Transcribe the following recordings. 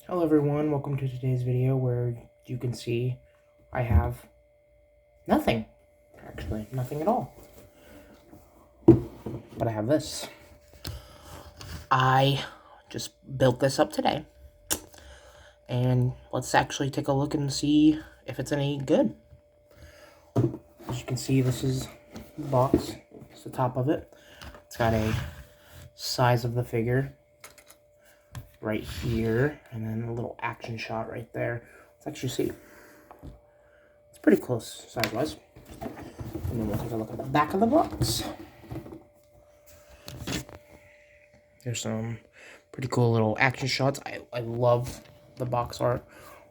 Hello everyone, welcome to today's video where you can see I have nothing. Actually, nothing at all. But I have this. I just built this up today. And let's actually take a look and see if it's any good. As you can see, this is the box. It's the top of it. It's got a size of the figure right here, and then a little action shot right there. Let's actually see. It's pretty close size-wise. And then we'll take a look at the back of the box. There's some pretty cool little action shots. I love the box art.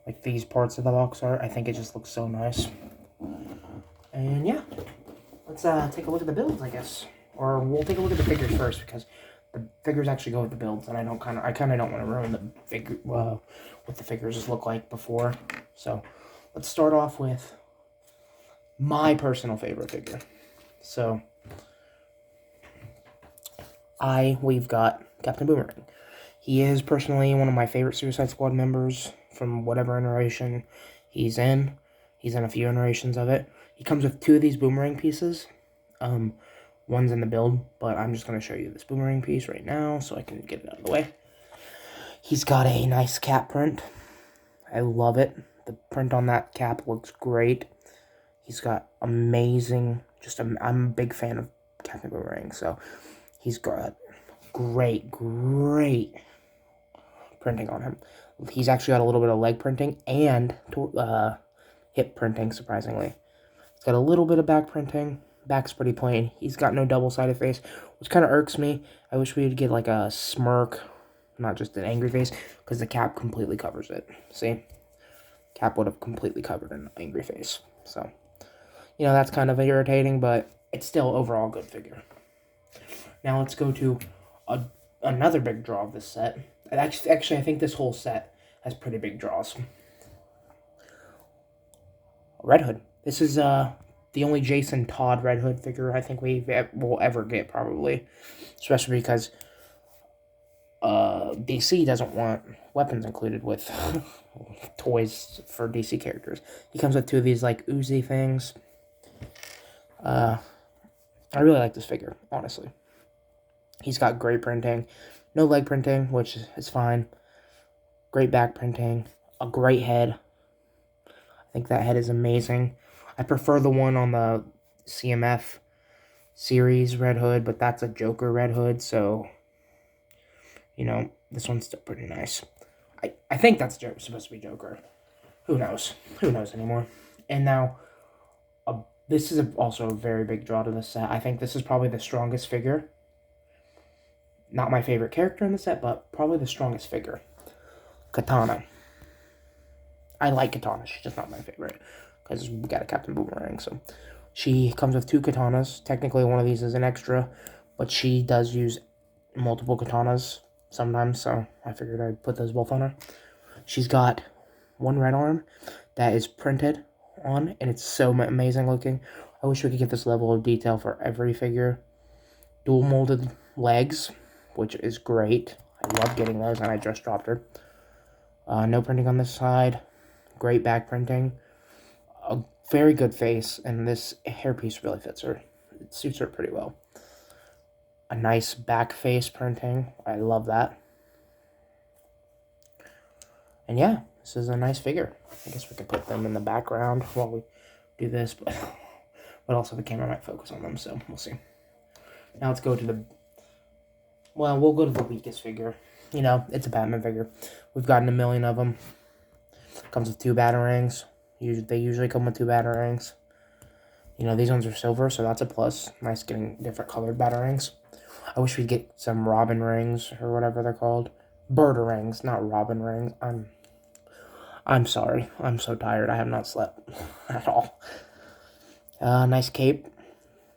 Like these parts of the box art. I think it just looks so nice. And yeah, let's take a look at the builds, I guess. Or we'll take a look at the figures first, because the figures actually go with the builds, and I kind of don't want to ruin the figure what the figures look like before. So let's start off with my personal favorite figure. So we've got Captain Boomerang. He is personally one of my favorite Suicide Squad members from whatever iteration he's in. He's in a few iterations of it. He comes with 2 of these boomerang pieces. One's in the build, but I'm just going to show you this boomerang piece right now so I can get it out of the way. He's got a nice cap print. I love it. The print on that cap looks great. He's got amazing, I'm a big fan of Captain Boomerang, so he's got great printing on him. He's actually got a little bit of leg printing and hip printing, surprisingly. He's got a little bit of back printing. Back's pretty plain. He's got no double-sided face, which kind of irks me. I wish we would get like a smirk, not just an angry face, because the cap completely covers it. See? Cap would have completely covered an angry face. So, you know, that's kind of irritating, but it's still overall a good figure. Now let's go to another big draw of this set. Actually, I think this whole set has pretty big draws. Red Hood. This is the only Jason Todd Red Hood figure I think will ever get, probably. Especially because DC doesn't want weapons included with toys for DC characters. He comes with 2 of these, like, Uzi things. I really like this figure, honestly. He's got great printing. No leg printing, which is fine. Great back printing. A great head. I think that head is amazing. I prefer the one on the CMF series Red Hood, but that's a Joker Red Hood, so, you know, this one's still pretty nice. I think that's supposed to be Joker. Who knows? Who knows anymore? And now, this is also a very big draw to the set. I think this is probably the strongest figure. Not my favorite character in the set, but probably the strongest figure. Katana. I like Katana. She's just not my favorite, because we got a Captain Boomerang, so. She comes with 2 katanas. Technically, one of these is an extra, but she does use multiple katanas sometimes, so I figured I'd put those both on her. She's got one red arm that is printed on, and it's so amazing looking. I wish we could get this level of detail for every figure. Dual molded legs, which is great. I love getting those, and I just dropped her. No printing on this side. Great back printing. A very good face, and this hairpiece really fits her. It suits her pretty well. A nice back face printing. I love that. And yeah, this is a nice figure. I guess we could put them in the background while we do this, but also the camera might focus on them, so we'll see. Now let's go to we'll go to the weakest figure. You know, it's a Batman figure. We've gotten a million of them. Comes with 2 batarangs. They usually come with 2 batarangs. You know, these ones are silver, so that's a plus. Nice getting different colored batarangs. I wish we'd get some Robin rings, or whatever they're called. Bird-a-rings, not Robin rings. I'm sorry. I'm so tired. I have not slept at all. Nice cape.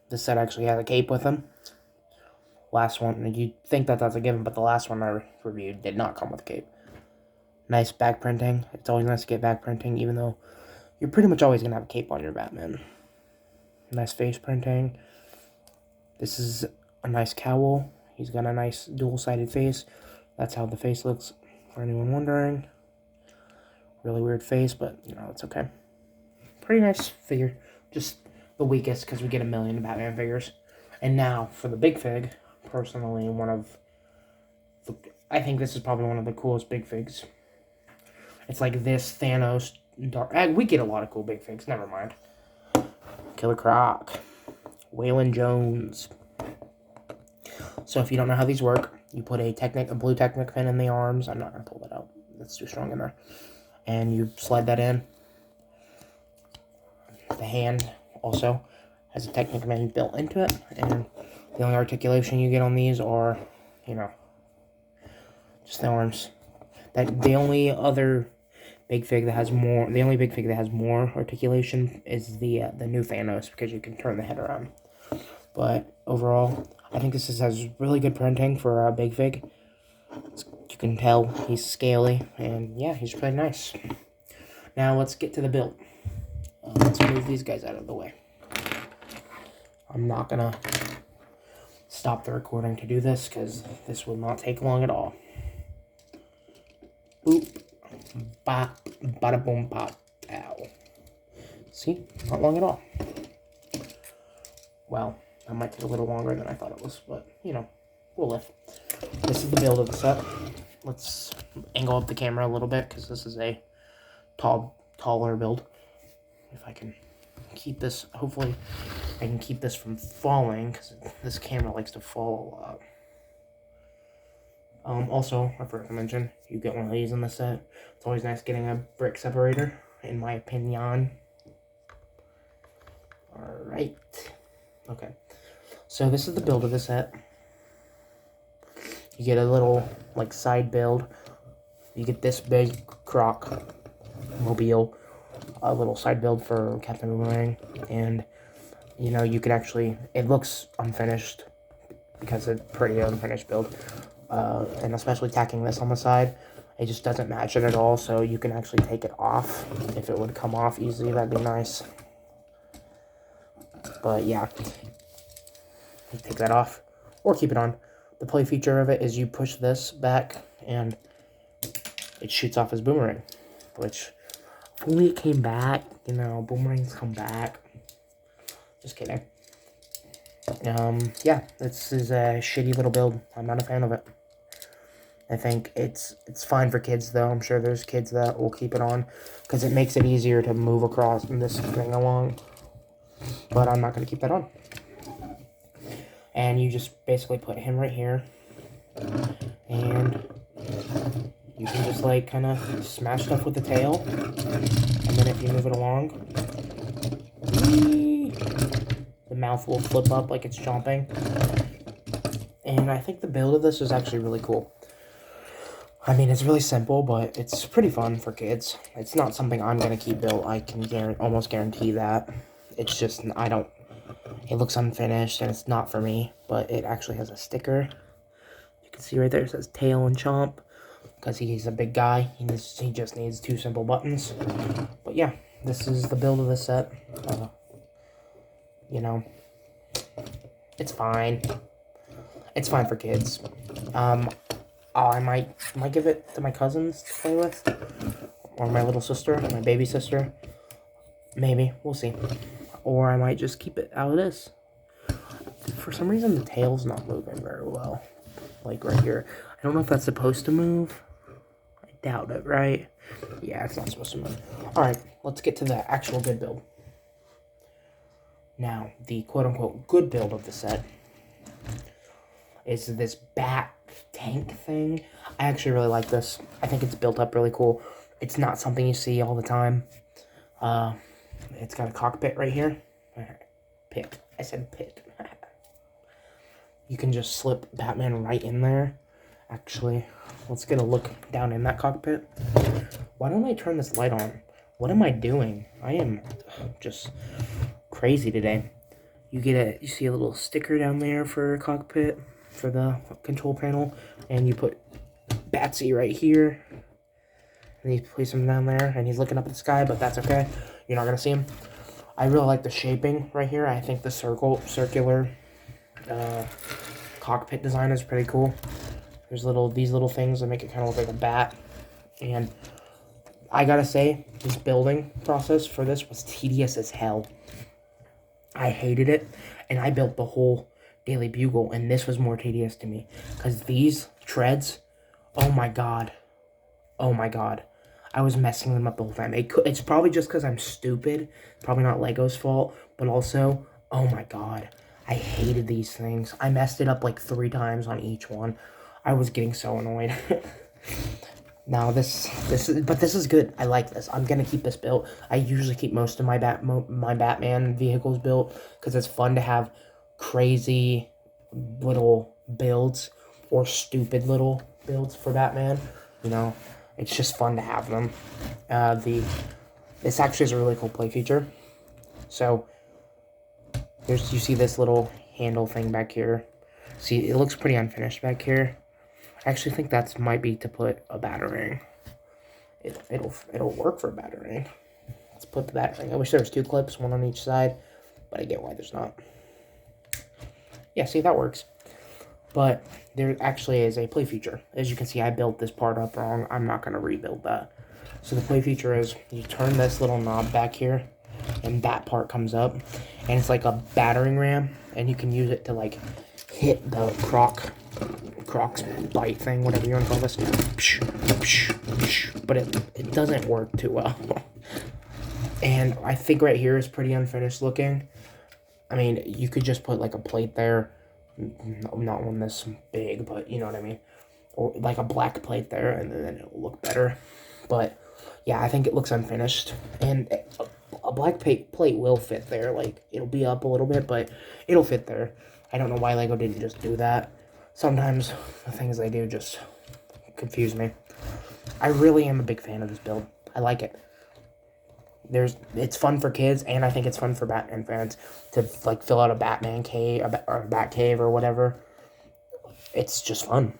This set actually has a cape with them. Last one, you'd think that that's a given, but the last one I reviewed did not come with a cape. Nice back printing. It's always nice to get back printing, even though you're pretty much always going to have a cape on your Batman. Nice face printing. This is a nice cowl. He's got a nice dual-sided face. That's how the face looks, for anyone wondering. Really weird face, but, you know, it's okay. Pretty nice figure. Just the weakest, because we get 1,000,000 Batman figures. And now, for the Big Fig, personally, I think this is probably one of the coolest Big Figs. It's like this Thanos dark. We get a lot of cool Big Figs, never mind. Killer Croc. Waylon Jones. So if you don't know how these work, you put a blue Technic pin in the arms. I'm not going to pull that out. That's too strong in there. And you slide that in. The hand also has a Technic pin built into it. And the only articulation you get on these are, you know, just the arms. The only big fig that has more articulation is the new Thanos, because you can turn the head around. But overall, I think this has really good printing for a Big Fig. You can tell he's scaly, and yeah, he's pretty nice. Now let's get to the build. Let's move these guys out of the way. I'm not gonna stop the recording to do this, because this will not take long at all. Boop, bop, bada boom, pop, ow. See? Not long at all. Well, that might take a little longer than I thought it was, but, you know, we'll live. This is the build of the set. Let's angle up the camera a little bit, because this is a taller build. If I can keep this, hopefully I can keep this from falling, because this camera likes to fall a lot. Also, I forgot to mention, you get one of these in the set. It's always nice getting a brick separator, in my opinion. Alright. Okay. So this is the build of the set. You get a little, like, side build. You get this big Croc mobile, a little side build for Captain Boomerang, and, you know, you can actually, it looks unfinished, because it's a pretty unfinished build. And especially tacking this on the side, it just doesn't match it at all, so you can actually take it off. If it would come off easily, that'd be nice. But yeah, you take that off, or keep it on. The play feature of it is you push this back, and it shoots off his boomerang, which, if only it came back, you know, boomerangs come back. Just kidding. Yeah, this is a shitty little build. I'm not a fan of it. I think it's fine for kids, though. I'm sure there's kids that will keep it on, because it makes it easier to move across this thing along. But I'm not going to keep that on. And you just basically put him right here. And you can just, like, kind of smash stuff with the tail. And then if you move it along, the mouth will flip up like it's chomping. And I think the build of this is actually really cool. I mean, it's really simple, but it's pretty fun for kids. It's not something I'm going to keep built. I can almost guarantee that. It's just, it looks unfinished, and it's not for me. But it actually has a sticker. You can see right there, it says tail and chomp. Because he's a big guy. He just needs 2 simple buttons. But yeah, this is the build of the set. You know, it's fine. It's fine for kids. I might give it to my cousins to play with, or my little sister, my baby sister. Maybe, we'll see. Or I might just keep it how it is. For some reason, the tail's not moving very well, like right here. I don't know if that's supposed to move. I doubt it, right? Yeah, it's not supposed to move. All right, let's get to the actual good build. Now, the quote-unquote good build of the set is this bat tank thing. I actually really like this. I think it's built up really cool. It's not something you see all the time. It's got a cockpit right here. Pit. I said pit. You can just slip Batman right in there. Actually, let's get a look down in that cockpit. Why don't I turn this light on? What am I doing? I am just crazy today. You see a little sticker down there for cockpit, for the control panel, and you put Batsy right here, and you place him down there, and he's looking up at the sky, but that's okay. You're not gonna see him. I really like the shaping right here. I think the circular cockpit design is pretty cool. There's these little things that make it kind of look like a bat, and I gotta say, this building process for this was tedious as hell. I hated it, and I built the whole Daily Bugle, and this was more tedious to me. Because these treads, oh my god. Oh my god. I was messing them up the whole time. It's probably just because I'm stupid. Probably not Lego's fault. But also, oh my god. I hated these things. I messed it up like 3 times on each one. I was getting so annoyed. Now this is good. I like this. I'm gonna keep this built. I usually keep most of my Batman vehicles built because it's fun to have crazy little builds or stupid little builds for Batman. You know, it's just fun to have them. This actually is a really cool play feature. So you see this little handle thing back here. See, it looks pretty unfinished back here. I actually think that might be to put a Batarang. It'll work for a Batarang. Let's put the Batarang. I wish there was 2 clips, one on each side, but I get why there's not. Yeah, see, that works. But there actually is a play feature. As you can see, I built this part up wrong. I'm not going to rebuild that. So the play feature is you turn this little knob back here, and that part comes up, and it's like a battering ram, and you can use it to like hit the Croc's bite thing, whatever you want to call this. But it doesn't work too well. And I think right here is pretty unfinished looking. I mean, you could just put like a plate there. Not one this big, but you know what I mean. Or like a black plate there, and then it'll look better. But yeah, I think it looks unfinished. And a black plate will fit there. Like, it'll be up a little bit, but it'll fit there. I don't know why Lego didn't just do that. Sometimes the things they do just confuse me. I really am a big fan of this build. I like it. It's fun for kids, and I think it's fun for Batman fans to like fill out a Batman cave or a Bat cave or whatever. It's just fun.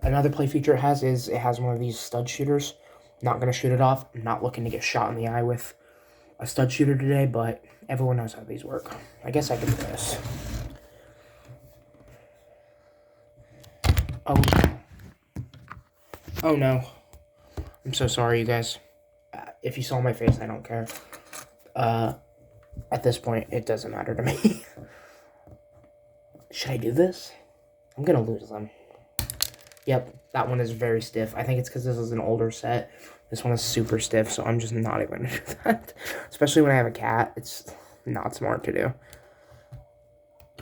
Another play feature it has one of these stud shooters. Not gonna shoot it off. I'm not looking to get shot in the eye with a stud shooter today, but everyone knows how these work. I guess I can do this. Oh no. I'm so sorry, you guys. If you saw my face, I don't care. At this point, it doesn't matter to me. Should I do this? I'm gonna lose them. Yep, that one is very stiff. I think it's because this is an older set. This one is super stiff, so I'm just not even gonna do that. Especially when I have a cat, it's not smart to do.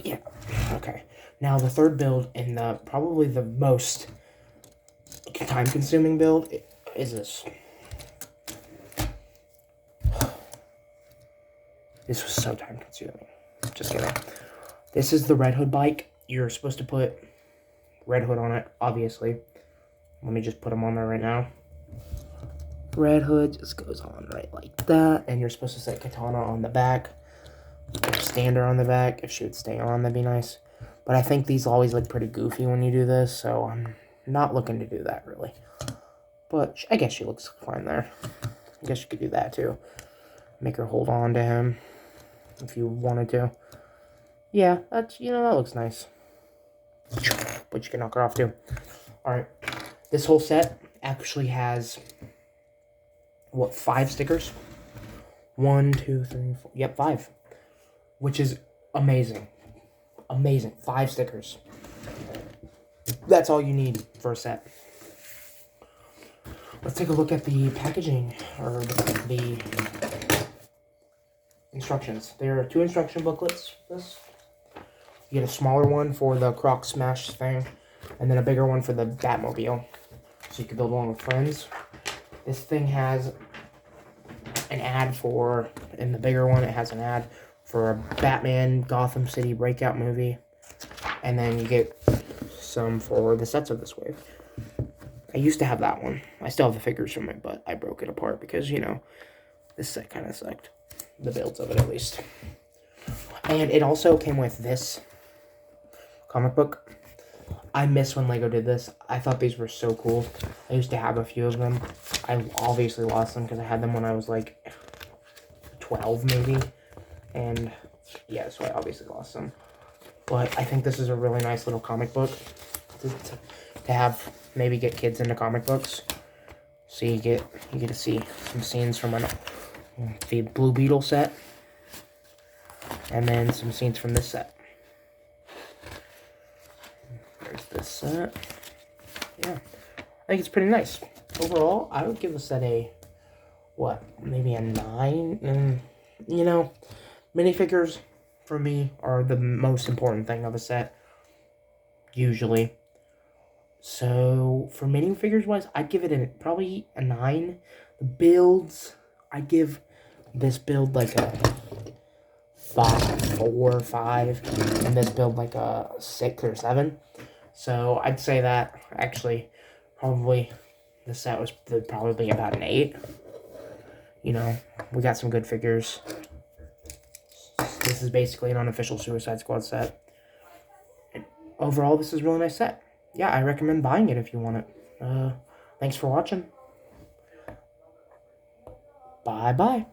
Yeah, okay. Now the third build, and probably the most time-consuming build, is this. This was so time-consuming. Just kidding. This is the Red Hood bike. You're supposed to put Red Hood on it, obviously. Let me just put them on there right now. Red Hood just goes on right like that. And you're supposed to set Katana on the back. Or Stander on the back. If she would stay on, that'd be nice. But I think these always look pretty goofy when you do this, so I'm not looking to do that, really. But I guess she looks fine there. I guess you could do that, too. Make her hold on to him, if you wanted to. Yeah, that looks nice. But you can knock her off, too. Alright. This whole set actually has, 5 stickers? 1, 2, 3, 4. Yep, 5. Which is amazing. Amazing. 5 stickers. That's all you need for a set. Let's take a look at the packaging, or the instructions. There are 2 instruction booklets for this. You get a smaller one for the Croc Smash thing, and then a bigger one for the Batmobile. So you can build one with friends. This thing has an ad for, in the bigger one, it has an ad for a Batman Gotham City Breakout movie. And then you get some for the Sets of this wave. I used to have that one. I still have the figures from it, but I broke it apart because, this set kind of sucked. The builds of it, at least. And it also came with this comic book. I miss when Lego did this. I thought these were so cool. I used to have a few of them. I obviously lost them because I had them when I was like 12 maybe. And yeah, so I obviously lost them. But I think this is a really nice little comic book to have, maybe get kids into comic books. So you get to see some scenes from the Blue Beetle set, and then some scenes from this set. There's this set. Yeah, I think it's pretty nice. Overall, I would give the set a, what, maybe a 9? And, you know, minifigures, for me, are the most important thing of a set, usually. So, for minifigures-wise, I'd give it probably a 9. The builds, I'd give this build like a 4 or 5, and this build like a 6 or 7. So, I'd say that, actually, probably, the set would probably be about an 8. You know, we got some good figures. This is basically an unofficial Suicide Squad set. And overall, this is a really nice set. Yeah, I recommend buying it if you want it. Thanks for watching. Bye-bye.